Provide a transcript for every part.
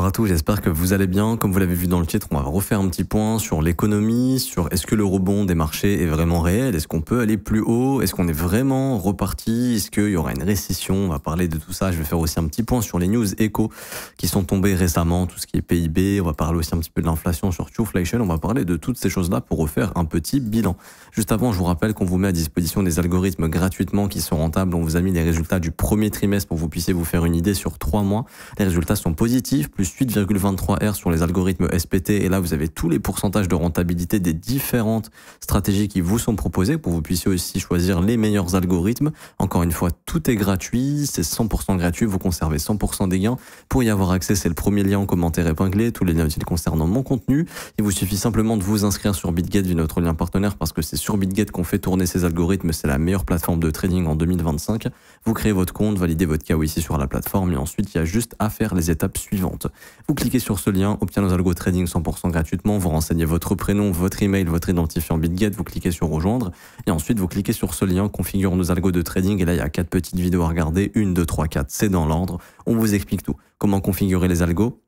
Bonsoir à tous, j'espère que vous allez bien. Comme vous l'avez vu dans le titre, on va refaire un petit point sur l'économie, sur est-ce que le rebond des marchés est vraiment réel, est-ce qu'on peut aller plus haut, est-ce qu'on est vraiment reparti, est-ce qu'il y aura une récession, on va parler de tout ça. Je vais faire aussi un petit point sur les news éco qui sont tombées récemment, tout ce qui est PIB, on va parler aussi un petit peu de l'inflation sur Qflation, on va parler de toutes ces choses-là pour refaire un petit bilan. Juste avant, je vous rappelle qu'on vous met à disposition des algorithmes gratuitement qui sont rentables. On vous a mis les résultats du premier trimestre pour que vous puissiez vous faire une idée sur 3 mois. Les résultats sont positifs, plus 8,23 R sur les algorithmes SPT. Et là, vous avez tous les pourcentages de rentabilité des différentes stratégies qui vous sont proposées pour que vous puissiez aussi choisir les meilleurs algorithmes. Encore une fois, tout est gratuit, c'est 100% gratuit, vous conservez 100% des gains. Pour y avoir accès, c'est le premier lien en commentaire épinglé, tous les liens utiles concernant mon contenu. Il vous suffit simplement de vous inscrire sur BitGet via notre lien partenaire parce que c'est sur BitGet qu'on fait tourner ces algorithmes, c'est la meilleure plateforme de trading en 2025. Vous créez votre compte, validez votre KYC sur la plateforme et ensuite il y a juste à faire les étapes suivantes. Vous cliquez sur ce lien, obtenez nos algo trading 100% gratuitement, vous renseignez votre prénom, votre email, votre identifiant BitGet, vous cliquez sur rejoindre et ensuite vous cliquez sur ce lien, configure nos algos de trading et là il y a 4 petites vidéos à regarder, 1, 2, 3, 4, c'est dans l'ordre. On vous explique tout. Comment configurer les algos,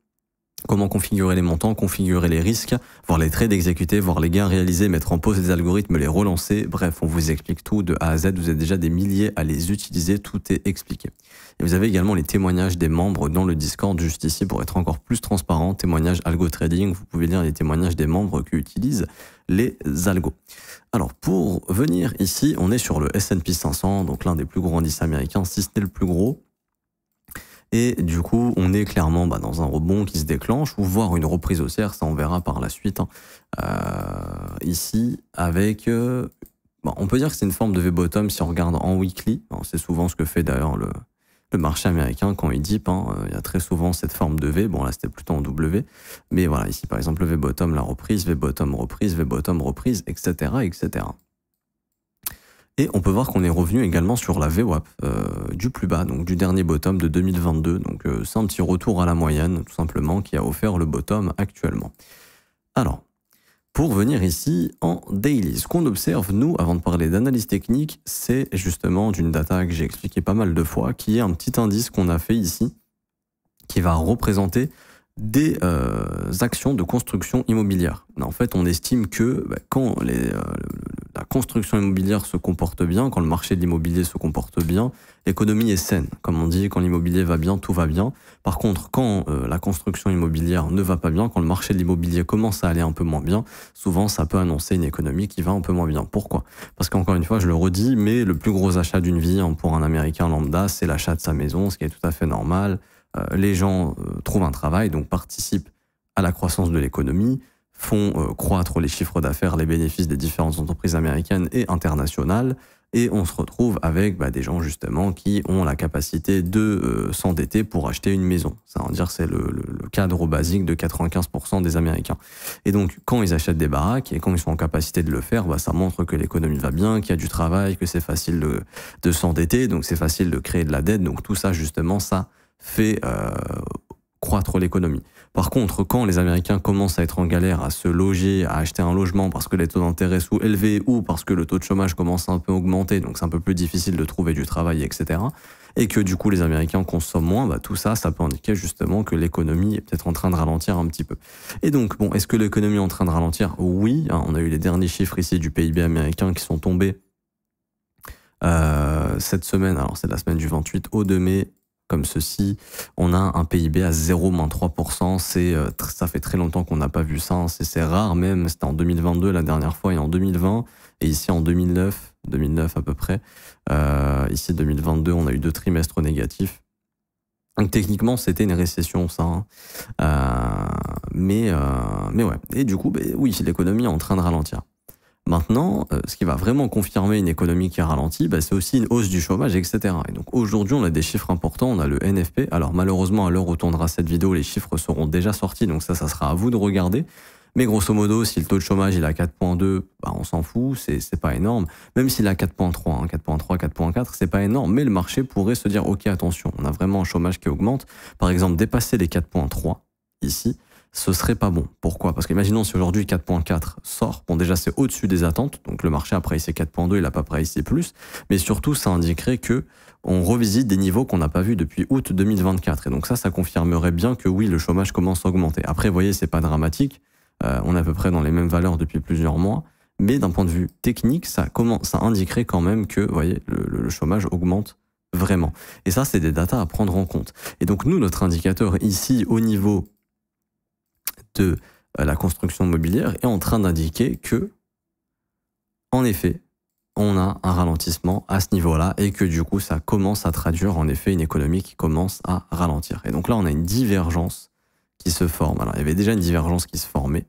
comment configurer les montants, configurer les risques, voir les trades exécutés, voir les gains réalisés, mettre en pause les algorithmes, les relancer. Bref, on vous explique tout de A à Z. Vous êtes déjà des milliers à les utiliser. Tout est expliqué. Et vous avez également les témoignages des membres dans le Discord juste ici pour être encore plus transparent. Témoignages algo trading. Vous pouvez lire les témoignages des membres qui utilisent les algos. Alors, pour venir ici, on est sur le S&P 500, donc l'un des plus gros indices américains, si ce n'est le plus gros. Et du coup, on est clairement dans un rebond qui se déclenche, ou voire une reprise haussière, ça on verra par la suite. Ici, avec... on peut dire que c'est une forme de V-bottom si on regarde en weekly. C'est souvent ce que fait d'ailleurs le marché américain quand il dip. Il y a très souvent cette forme de V. Bon, là, c'était plutôt en W. Mais voilà, ici, par exemple, le V-bottom, la reprise, V-bottom, reprise, V-bottom, reprise, etc., etc. Et on peut voir qu'on est revenu également sur la VWAP du plus bas, donc du dernier bottom de 2022. Donc c'est un petit retour à la moyenne, tout simplement, qui a offert le bottom actuellement. Alors, pour venir ici en daily, ce qu'on observe, nous, avant de parler d'analyse technique, c'est justement d'une data que j'ai expliqué pas mal de fois, qui est un petit indice qu'on a fait ici, qui va représenter des actions de construction immobilière. En fait, on estime que quand la construction immobilière se comporte bien, quand le marché de l'immobilier se comporte bien, l'économie est saine. Comme on dit, quand l'immobilier va bien, tout va bien. Par contre, quand la construction immobilière ne va pas bien, quand le marché de l'immobilier commence à aller un peu moins bien, souvent ça peut annoncer une économie qui va un peu moins bien. Pourquoi? Parce qu'encore une fois, je le redis, mais le plus gros achat d'une vie pour un Américain lambda, c'est l'achat de sa maison, ce qui est tout à fait normal. Les gens trouvent un travail, donc participent à la croissance de l'économie, font croître les chiffres d'affaires, les bénéfices des différentes entreprises américaines et internationales, et on se retrouve avec des gens justement qui ont la capacité de s'endetter pour acheter une maison. Ça veut dire c'est le cadre basique de 95% des Américains. Et donc quand ils achètent des baraques et quand ils sont en capacité de le faire, ça montre que l'économie va bien, qu'il y a du travail, que c'est facile de s'endetter, donc c'est facile de créer de la dette. Donc tout ça justement, ça fait croître l'économie. Par contre, quand les Américains commencent à être en galère, à se loger, à acheter un logement parce que les taux d'intérêt sont élevés ou parce que le taux de chômage commence à un peu augmenter, donc c'est un peu plus difficile de trouver du travail, etc., et que du coup les Américains consomment moins, tout ça, ça peut indiquer justement que l'économie est peut-être en train de ralentir un petit peu. Et donc, est-ce que l'économie est en train de ralentir? Oui, on a eu les derniers chiffres ici du PIB américain qui sont tombés cette semaine, alors c'est la semaine du 28 au 2 mai, comme ceci, on a un PIB à 0,3%, ça fait très longtemps qu'on n'a pas vu ça, c'est rare même, c'était en 2022 la dernière fois et en 2020, et ici en 2009 à peu près, ici 2022 on a eu 2 trimestres négatifs, donc techniquement c'était une récession ça, mais ouais, et du coup oui, l'économie est en train de ralentir. Maintenant, ce qui va vraiment confirmer une économie qui ralentit, c'est aussi une hausse du chômage, etc. Et donc aujourd'hui, on a des chiffres importants, on a le NFP. Alors malheureusement, à l'heure où tournera cette vidéo, les chiffres seront déjà sortis, donc ça sera à vous de regarder. Mais grosso modo, si le taux de chômage il est à 4,2, on s'en fout, c'est pas énorme. Même s'il est à 4,3, 4,3, 4,4, c'est pas énorme, mais le marché pourrait se dire, ok, attention, on a vraiment un chômage qui augmente. Par exemple, dépasser les 4,3 ici, ce serait pas bon. Pourquoi? Parce qu'imaginons si aujourd'hui 4.4 sort, bon déjà c'est au-dessus des attentes, donc le marché a pricé 4.2, il n'a pas pricé plus, mais surtout ça indiquerait que on revisite des niveaux qu'on n'a pas vus depuis août 2024. Et donc ça confirmerait bien que oui, le chômage commence à augmenter. Après, vous voyez, c'est pas dramatique, on est à peu près dans les mêmes valeurs depuis plusieurs mois, mais d'un point de vue technique, ça indiquerait quand même que, vous voyez, le chômage augmente vraiment. Et ça, c'est des datas à prendre en compte. Et donc nous, notre indicateur ici, au niveau de la construction immobilière, est en train d'indiquer que, en effet, on a un ralentissement à ce niveau-là et que du coup, ça commence à traduire en effet une économie qui commence à ralentir. Et donc là, on a une divergence qui se forme. Alors, il y avait déjà une divergence qui se formait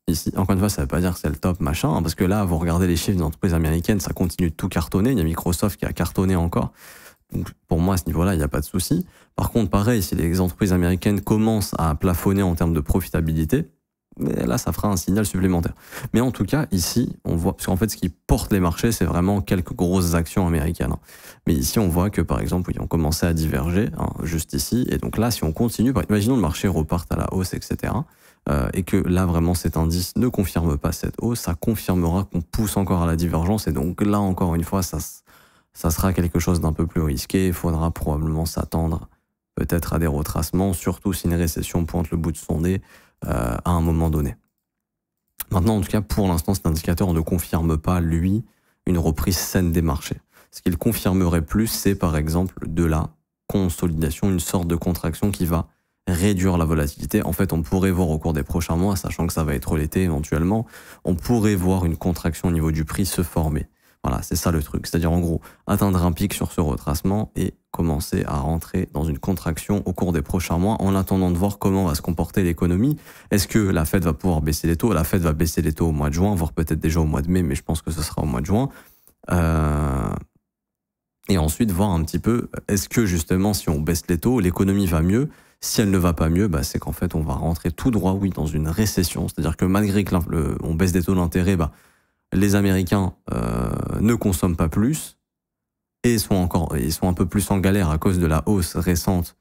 ici. Encore une fois, ça ne veut pas dire que c'est le top, machin, hein, parce que là, vous regardez les chiffres des entreprises américaines, ça continue de tout cartonner. Il y a Microsoft qui a cartonné encore. Donc, pour moi, à ce niveau-là, il n'y a pas de souci. Par contre, pareil, si les entreprises américaines commencent à plafonner en termes de profitabilité, mais là, ça fera un signal supplémentaire. Mais en tout cas, ici, on voit, parce qu'en fait, ce qui porte les marchés, c'est vraiment quelques grosses actions américaines. Mais ici, on voit que, par exemple, ils ont commencé à diverger, hein, juste ici. Et donc là, si on continue, imaginons le marché reparte à la hausse, etc., et que là, vraiment, cet indice ne confirme pas cette hausse, ça confirmera qu'on pousse encore à la divergence. Et donc là, encore une fois, ça sera quelque chose d'un peu plus risqué. Il faudra probablement s'attendre peut-être à des retracements, surtout si une récession pointe le bout de son nez à un moment donné. Maintenant, en tout cas, pour l'instant, cet indicateur ne confirme pas, lui, une reprise saine des marchés. Ce qu'il confirmerait plus, c'est par exemple de la consolidation, une sorte de contraction qui va réduire la volatilité. En fait, on pourrait voir au cours des prochains mois, sachant que ça va être l'été éventuellement, on pourrait voir une contraction au niveau du prix se former. Voilà, c'est ça le truc. C'est-à-dire, en gros, atteindre un pic sur ce retracement et commencer à rentrer dans une contraction au cours des prochains mois en attendant de voir comment va se comporter l'économie. Est-ce que la Fed va pouvoir baisser les taux? La Fed va baisser les taux au mois de juin, voire peut-être déjà au mois de mai, mais je pense que ce sera au mois de juin. Et ensuite, voir un petit peu, est-ce que justement, si on baisse les taux, l'économie va mieux? Si elle ne va pas mieux, c'est qu'en fait, on va rentrer tout droit, oui, dans une récession. C'est-à-dire que malgré que on baisse des taux d'intérêt, les Américains ne consomment pas plus et ils sont un peu plus en galère à cause de la hausse récente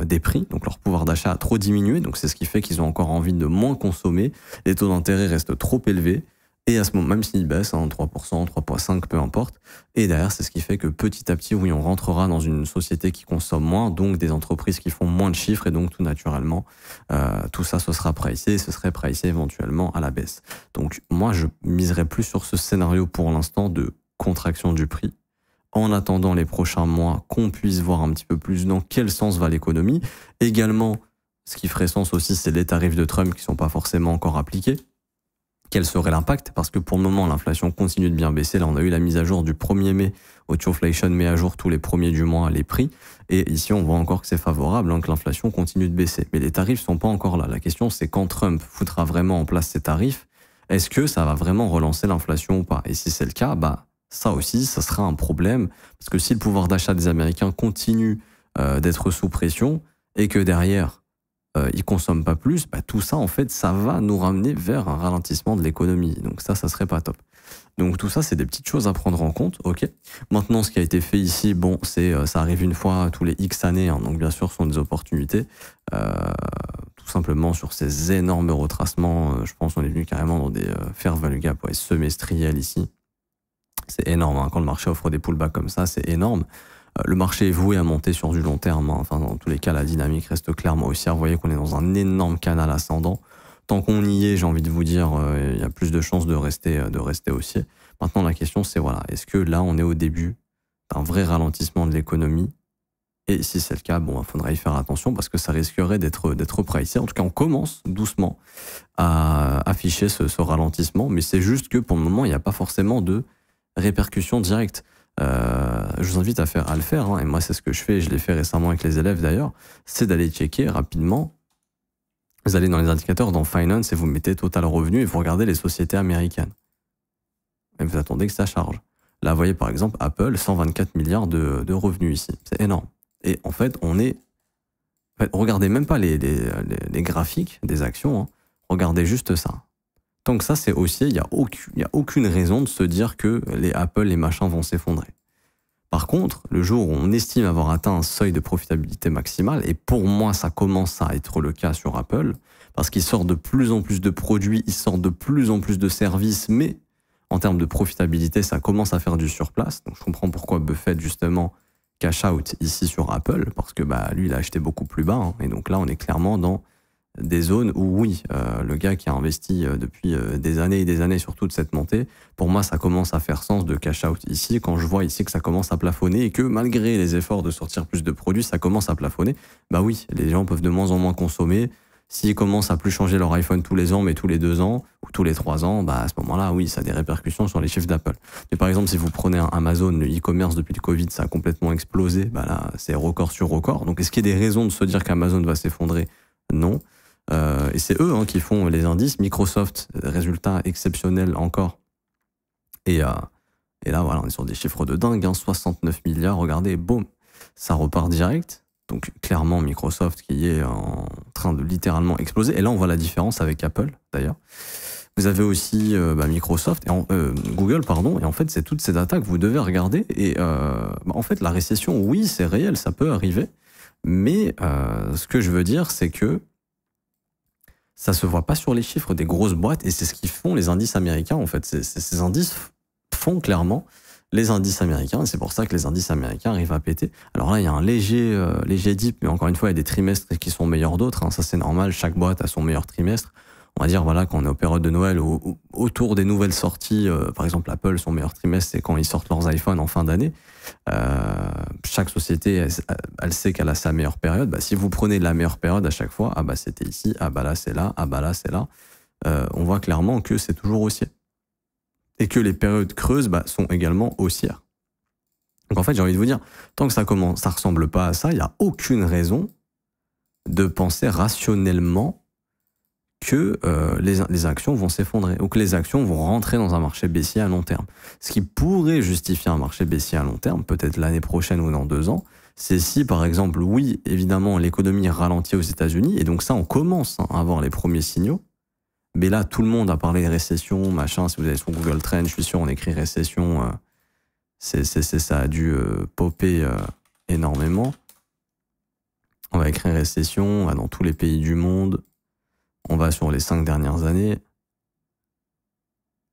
des prix. Donc leur pouvoir d'achat a trop diminué. Donc c'est ce qui fait qu'ils ont encore envie de moins consommer. Les taux d'intérêt restent trop élevés. Et à ce moment, même s'ils baissent, 3%, 3,5%, peu importe. Et derrière, c'est ce qui fait que petit à petit, oui, on rentrera dans une société qui consomme moins, donc des entreprises qui font moins de chiffres, et donc tout naturellement, tout ça, ce sera pricé, ce serait pricé éventuellement à la baisse. Donc moi, je miserais plus sur ce scénario pour l'instant de contraction du prix, en attendant les prochains mois qu'on puisse voir un petit peu plus dans quel sens va l'économie. Également, ce qui ferait sens aussi, c'est les tarifs de Trump qui sont pas forcément encore appliqués. Quel serait l'impact? Parce que pour le moment, l'inflation continue de bien baisser. Là, on a eu la mise à jour du 1er mai. Auto-inflation met à jour tous les premiers du mois les prix. Et ici, on voit encore que c'est favorable, que l'inflation continue de baisser. Mais les tarifs sont pas encore là. La question, c'est quand Trump foutra vraiment en place ces tarifs, est-ce que ça va vraiment relancer l'inflation ou pas? Et si c'est le cas, ça aussi, ça sera un problème. Parce que si le pouvoir d'achat des Américains continue d'être sous pression et que derrière, ils consomment pas plus, tout ça, en fait, ça va nous ramener vers un ralentissement de l'économie. Donc ça serait pas top. Donc tout ça, c'est des petites choses à prendre en compte, ok. Maintenant, ce qui a été fait ici, ça arrive une fois tous les X années, donc bien sûr, ce sont des opportunités. Tout simplement sur ces énormes retracements, je pense qu'on est venu carrément dans des fair value gap semestriels ici. C'est énorme, quand le marché offre des pullbacks comme ça, c'est énorme. Le marché est voué à monter sur du long terme. Enfin, dans tous les cas, la dynamique reste clairement haussière. Vous voyez qu'on est dans un énorme canal ascendant. Tant qu'on y est, j'ai envie de vous dire, il y a plus de chances de rester haussier. Maintenant, la question, c'est est-ce que là, on est au début d'un vrai ralentissement de l'économie? Et si c'est le cas, il faudra y faire attention parce que ça risquerait d'être pricé. En tout cas, on commence doucement à afficher ce ralentissement, mais c'est juste que pour le moment, il n'y a pas forcément de répercussions directes. Je vous invite à le faire, et moi c'est ce que je fais, je l'ai fait récemment avec les élèves d'ailleurs, c'est d'aller checker rapidement. Vous allez dans les indicateurs, dans Finance, et vous mettez Total Revenu et vous regardez les sociétés américaines. Et vous attendez que ça charge. Là, vous voyez par exemple Apple, 124 milliards de revenus ici. C'est énorme. Et en fait, regardez même pas les graphiques des actions, regardez juste ça. Tant que ça, c'est haussier, il y a aucune raison de se dire que les Apple, les machins vont s'effondrer. Par contre, le jour où on estime avoir atteint un seuil de profitabilité maximale, et pour moi ça commence à être le cas sur Apple, parce qu'ils sortent de plus en plus de produits, ils sortent de plus en plus de services, mais en termes de profitabilité, ça commence à faire du surplace. Donc je comprends pourquoi Buffett justement cash out ici sur Apple, parce que lui il a acheté beaucoup plus bas, hein, et donc là on est clairement dans des zones où oui, le gars qui a investi depuis des années et des années sur toute cette montée, pour moi ça commence à faire sens de cash out ici, quand je vois ici que ça commence à plafonner et que malgré les efforts de sortir plus de produits, ça commence à plafonner, oui, les gens peuvent de moins en moins consommer. S'ils commencent à plus changer leur iPhone tous les ans, mais tous les 2 ans ou tous les 3 ans, à ce moment-là, oui, ça a des répercussions sur les chiffres d'Apple. Mais par exemple, si vous prenez un Amazon, le e-commerce depuis le Covid, ça a complètement explosé. Là, c'est record sur record. Donc, est-ce qu'il y a des raisons de se dire qu'Amazon va s'effondrer? Non. Et c'est eux qui font les indices. Microsoft, résultat exceptionnel encore. Et là, voilà, on est sur des chiffres de dingue. 69 milliards, regardez, boum, ça repart direct. Donc clairement Microsoft qui est en train de littéralement exploser. Et là on voit la différence avec Apple d'ailleurs. Vous avez aussi Microsoft et Google pardon. Et en fait c'est toutes ces datas que vous devez regarder. Et en fait la récession, oui c'est réel, ça peut arriver. Mais ce que je veux dire c'est que ça se voit pas sur les chiffres des grosses boîtes. Et c'est ce qu'ils font les indices américains en fait. Ces indices font clairement les indices américains, et c'est pour ça que les indices américains arrivent à péter. Alors là, il y a un léger dip, mais encore une fois, il y a des trimestres qui sont meilleurs d'autres, hein. Ça c'est normal, chaque boîte a son meilleur trimestre. On va dire, voilà, quand on est aux périodes de Noël, autour des nouvelles sorties, par exemple Apple, son meilleur trimestre, c'est quand ils sortent leurs iPhones en fin d'année. Chaque société, elle sait qu'elle a sa meilleure période. Si vous prenez la meilleure période à chaque fois, c'était ici, là c'est là, là c'est là, on voit clairement que c'est toujours haussier. Et que les périodes creuses sont également haussières. Donc en fait, j'ai envie de vous dire, tant que ça ressemble pas à ça, il n'y a aucune raison de penser rationnellement que les actions vont s'effondrer ou que les actions vont rentrer dans un marché baissier à long terme. Ce qui pourrait justifier un marché baissier à long terme, peut-être l'année prochaine ou dans 2 ans, c'est si par exemple, oui, évidemment, l'économie ralentit aux États-Unis, et donc ça, on commence à avoir les premiers signaux. Mais là, tout le monde a parlé de récession, machin. Si vous allez sur Google Trends, je suis sûr, on écrit récession. Ça a dû popper énormément. On va écrire récession dans tous les pays du monde. On va sur les 5 dernières années.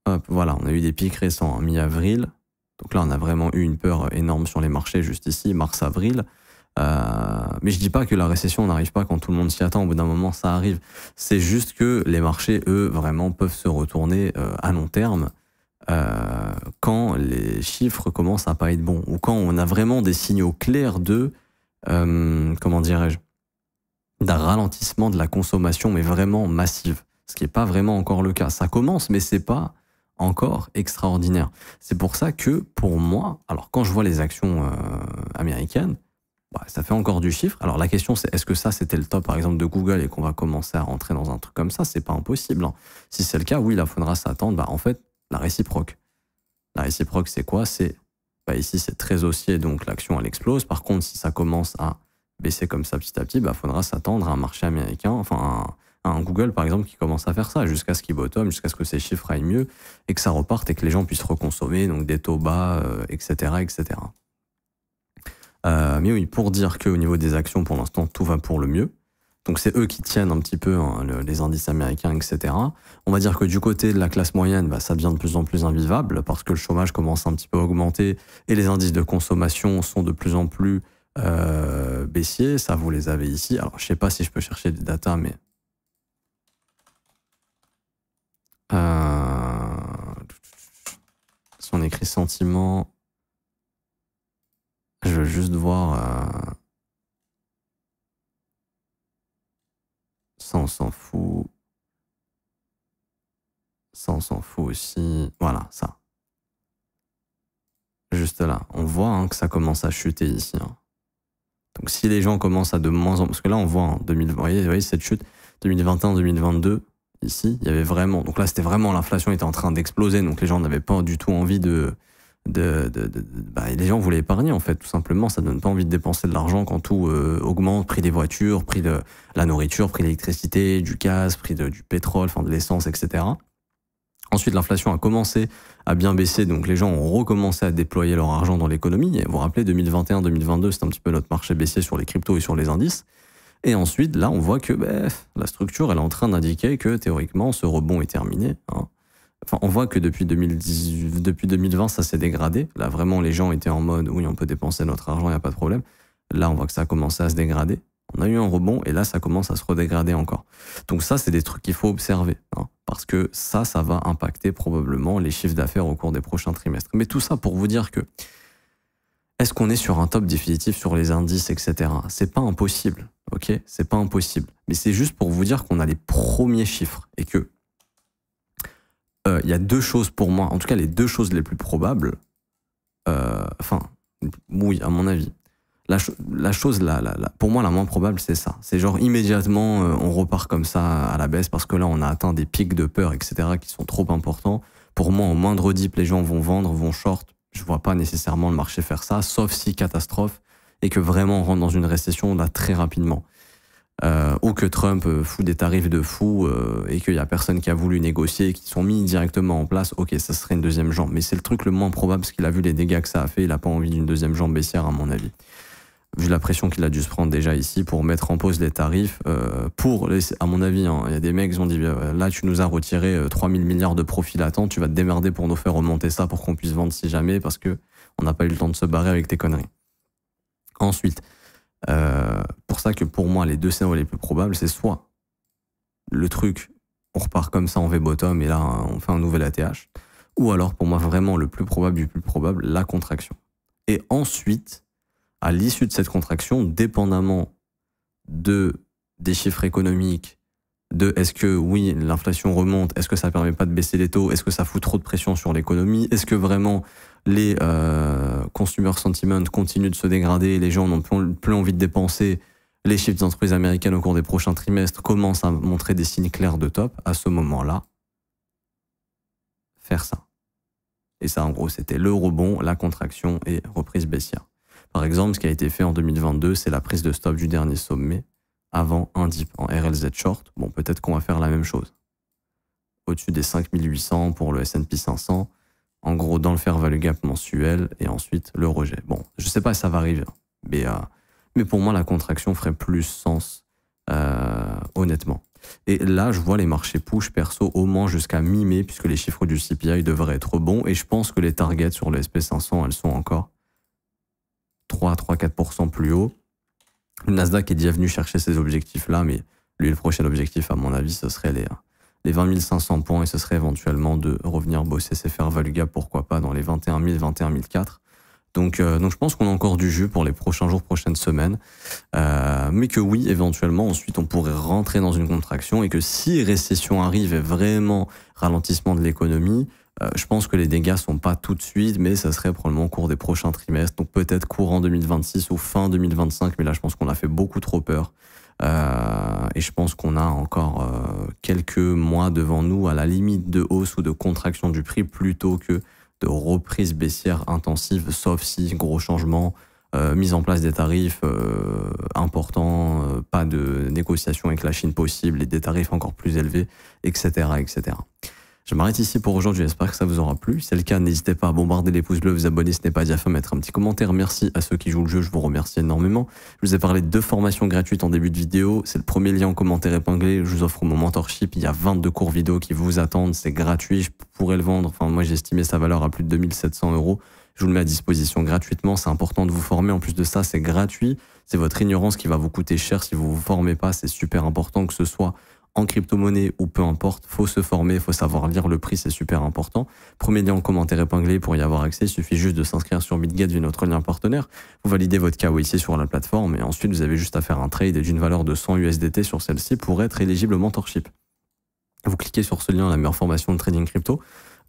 Hop, voilà, on a eu des pics récents en mi-avril. Donc là, on a vraiment eu une peur énorme sur les marchés juste ici, mars-avril. Mais je dis pas que la récession n'arrive pas quand tout le monde s'y attend. Au bout d'un moment, ça arrive. C'est juste que les marchés, eux, vraiment peuvent se retourner à long terme quand les chiffres commencent à pas être bons ou quand on a vraiment des signaux clairs de, comment dirais-je, d'un ralentissement de la consommation, mais vraiment massive. Ce qui n'est pas vraiment encore le cas. Ça commence, mais c'est pas encore extraordinaire. C'est pour ça que, pour moi, alors quand je vois les actions américaines, ça fait encore du chiffre. Alors la question c'est, est-ce que ça c'était le top par exemple de Google et qu'on va commencer à rentrer dans un truc comme ça? C'est pas impossible, hein. Si c'est le cas, oui, il faudra s'attendre en fait la réciproque. La réciproque c'est quoi? C'est ici c'est très haussier, donc l'action elle explose. Par contre, si ça commence à baisser comme ça petit à petit, faudra s'attendre à un marché américain, enfin à un Google par exemple qui commence à faire ça jusqu'à ce qu'il bottom, jusqu'à ce que ses chiffres aillent mieux et que ça reparte et que les gens puissent reconsommer, donc des taux bas, etc., etc. Mais oui, pour dire qu'au niveau des actions, pour l'instant, tout va pour le mieux. Donc c'est eux qui tiennent un petit peu les indices américains, etc. On va dire que du côté de la classe moyenne, ça devient de plus en plus invivable parce que le chômage commence un petit peu à augmenter et les indices de consommation sont de plus en plus baissiers. Ça, vous les avez ici. Alors, je sais pas si je peux chercher des datas, mais... si on écrit sentiment... Je veux juste voir... Ça, on s'en fout. Ça, on s'en fout aussi. Voilà, ça. Juste là. On voit que ça commence à chuter ici. Donc, si les gens commencent à de moins en... Parce que là, on voit, vous voyez cette chute 2021-2022, ici, il y avait vraiment... Donc là, c'était vraiment... L'inflation était en train d'exploser. Donc, les gens n'avaient pas du tout envie les gens voulaient épargner en fait, tout simplement. Ça donne pas envie de dépenser de l'argent quand tout augmente, prix des voitures, prix de la nourriture, prix de l'électricité, du gaz, prix du pétrole, enfin de l'essence, etc. Ensuite, l'inflation a commencé à bien baisser, donc les gens ont recommencé à déployer leur argent dans l'économie. Et vous vous rappelez, 2021-2022, c'était un petit peu notre marché baissier sur les cryptos et sur les indices. Et ensuite, là, on voit que la structure, elle est en train d'indiquer que théoriquement, ce rebond est terminé. Hein. Enfin, on voit que depuis 2020, ça s'est dégradé. Là, vraiment, les gens étaient en mode, oui, on peut dépenser notre argent, il n'y a pas de problème. Là, on voit que ça a commencé à se dégrader. On a eu un rebond et là, ça commence à se redégrader encore. Donc ça, c'est des trucs qu'il faut observer, hein, parce que ça va impacter probablement les chiffres d'affaires au cours des prochains trimestres. Mais tout ça pour vous dire que est-ce qu'on est sur un top définitif sur les indices, etc. C'est pas impossible, ok? C'est pas impossible. Mais c'est juste pour vous dire qu'on a les premiers chiffres et que il y a deux choses pour moi, en tout cas les deux choses les plus probables, oui, à mon avis. La chose, pour moi, la moins probable, c'est ça. C'est genre immédiatement, on repart comme ça à la baisse parce que là, on a atteint des pics de peur, etc., qui sont trop importants. Pour moi, au moindre dip, les gens vont vendre, vont short. Je vois pas nécessairement le marché faire ça, sauf si catastrophe et que vraiment on rentre dans une récession là très rapidement. Ou que Trump fout des tarifs de fou et qu'il y a personne qui a voulu négocier et qui sont mis directement en place, ok, ça serait une deuxième jambe. Mais c'est le truc le moins probable parce qu'il a vu les dégâts que ça a fait, il a pas envie d'une deuxième jambe baissière à mon avis. Vu la pression qu'il a dû se prendre déjà ici pour mettre en pause les tarifs, à mon avis, hein, il y a des mecs qui ont dit là tu nous as retiré 3000 milliards de profits latents, tu vas te démerder pour nous faire remonter ça pour qu'on puisse vendre si jamais parce que on n'a pas eu le temps de se barrer avec tes conneries. Ensuite, pour ça que pour moi les deux scénarios les plus probables c'est soit le truc on repart comme ça en V-bottom et là on fait un nouvel ATH, ou alors pour moi vraiment le plus probable du plus probable, la contraction. Et ensuite à l'issue de cette contraction, dépendamment des chiffres économiques, est-ce que oui, l'inflation remonte, est-ce que ça permet pas de baisser les taux, est-ce que ça fout trop de pression sur l'économie, est-ce que vraiment les consumer sentiment continuent de se dégrader, les gens n'ont plus envie de dépenser, les chiffres des entreprises américaines au cours des prochains trimestres commencent à montrer des signes clairs de top, à ce moment-là, faire ça. Et ça, en gros, c'était le rebond, la contraction et reprise baissière. Par exemple, ce qui a été fait en 2022, c'est la prise de stop du dernier sommet avant un dip en RLZ short. Bon, peut-être qu'on va faire la même chose. Au-dessus des 5800 pour le S&P 500, en gros dans le fair value gap mensuel et ensuite le rejet. Bon, je sais pas si ça va arriver, mais pour moi, la contraction ferait plus sens, honnêtement. Et là, je vois les marchés push perso au moins jusqu'à mi-mai, puisque les chiffres du CPI devraient être bons, et je pense que les targets sur le SP500, elles sont encore 3-4% plus haut. Le Nasdaq est déjà venu chercher ces objectifs-là, mais lui, le prochain objectif, à mon avis, ce serait les 20 500 points et ce serait éventuellement de revenir bosser ses fair value gap, pourquoi pas, dans les 21 000, 21 004. Donc je pense qu'on a encore du jus pour les prochains jours, prochaines semaines. Mais que oui, éventuellement, ensuite, on pourrait rentrer dans une contraction et que si récession arrive et vraiment ralentissement de l'économie, je pense que les dégâts sont pas tout de suite, mais ça serait probablement au cours des prochains trimestres. Donc peut-être courant 2026 ou fin 2025, mais là, je pense qu'on a fait beaucoup trop peur. Et je pense qu'on a encore quelques mois devant nous à la limite de hausse ou de contraction du prix plutôt que de reprise baissière intensive, sauf si gros changement, mise en place des tarifs importants, pas de négociation avec la Chine possible et des tarifs encore plus élevés, etc., etc. Je m'arrête ici pour aujourd'hui, j'espère que ça vous aura plu. Si c'est le cas, n'hésitez pas à bombarder les pouces bleus, vous abonner si ce n'est pas déjà fait, mettre un petit commentaire. Merci à ceux qui jouent le jeu, je vous remercie énormément. Je vous ai parlé de 2 formations gratuites en début de vidéo. C'est le premier lien en commentaire épinglé. Je vous offre mon mentorship. Il y a 22 cours vidéo qui vous attendent. C'est gratuit, je pourrais le vendre. Enfin, moi, j'ai estimé sa valeur à plus de 2700 €. Je vous le mets à disposition gratuitement. C'est important de vous former. En plus de ça, c'est gratuit. C'est votre ignorance qui va vous coûter cher si vous vous formez pas. C'est super important que ce soit en crypto-monnaie ou peu importe, faut se former, faut savoir lire le prix, c'est super important. Premier lien en commentaire épinglé pour y avoir accès, il suffit juste de s'inscrire sur BitGet via notre lien partenaire. Vous validez votre KYC sur la plateforme et ensuite vous avez juste à faire un trade d'une valeur de 100 USDT sur celle-ci pour être éligible au mentorship. Vous cliquez sur ce lien, la meilleure formation de trading crypto.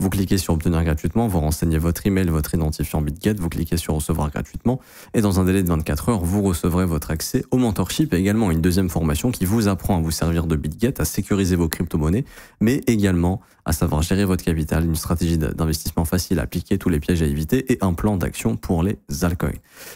Vous cliquez sur obtenir gratuitement, vous renseignez votre email, votre identifiant BitGet, vous cliquez sur recevoir gratuitement et dans un délai de 24 heures, vous recevrez votre accès au mentorship et également une deuxième formation qui vous apprend à vous servir de BitGet, à sécuriser vos crypto-monnaies, mais également à savoir gérer votre capital, une stratégie d'investissement facile à appliquer, tous les pièges à éviter et un plan d'action pour les altcoins.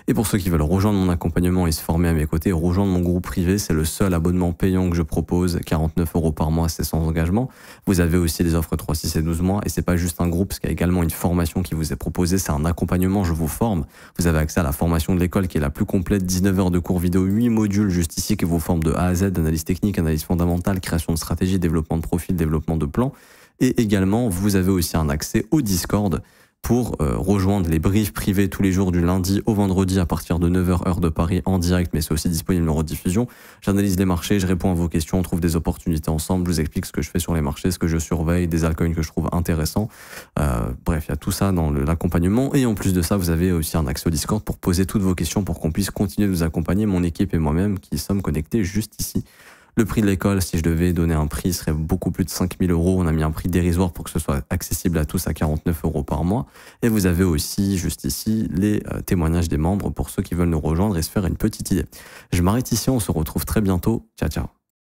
Et pour ceux qui veulent rejoindre mon accompagnement et se former à mes côtés, rejoindre mon groupe privé, c'est le seul abonnement payant que je propose, 49 € par mois, c'est sans engagement. Vous avez aussi les offres 3, 6 et 12 mois et c'est pas juste un groupe, parce qu'il y a également une formation qui vous est proposée, c'est un accompagnement, je vous forme. Vous avez accès à la formation de l'école qui est la plus complète, 19 heures de cours vidéo, 8 modules juste ici qui vous forment de A à Z, analyse technique, analyse fondamentale, création de stratégie, développement de profil, développement de plan. Et également, vous avez aussi un accès au Discord pour rejoindre les briefs privés tous les jours du lundi au vendredi à partir de 9 h heure de Paris en direct, mais c'est aussi disponible en rediffusion. J'analyse les marchés, je réponds à vos questions, on trouve des opportunités ensemble, je vous explique ce que je fais sur les marchés, ce que je surveille, des altcoins que je trouve intéressants. Bref, il y a tout ça dans l'accompagnement. Et en plus de ça, vous avez aussi un accès au Discord pour poser toutes vos questions pour qu'on puisse continuer de vous accompagner, mon équipe et moi-même qui sommes connectés juste ici. Le prix de l'école, si je devais donner un prix, serait beaucoup plus de 5 000 €. On a mis un prix dérisoire pour que ce soit accessible à tous à 49 € par mois. Et vous avez aussi, juste ici, les témoignages des membres pour ceux qui veulent nous rejoindre et se faire une petite idée. Je m'arrête ici, on se retrouve très bientôt. Ciao, ciao.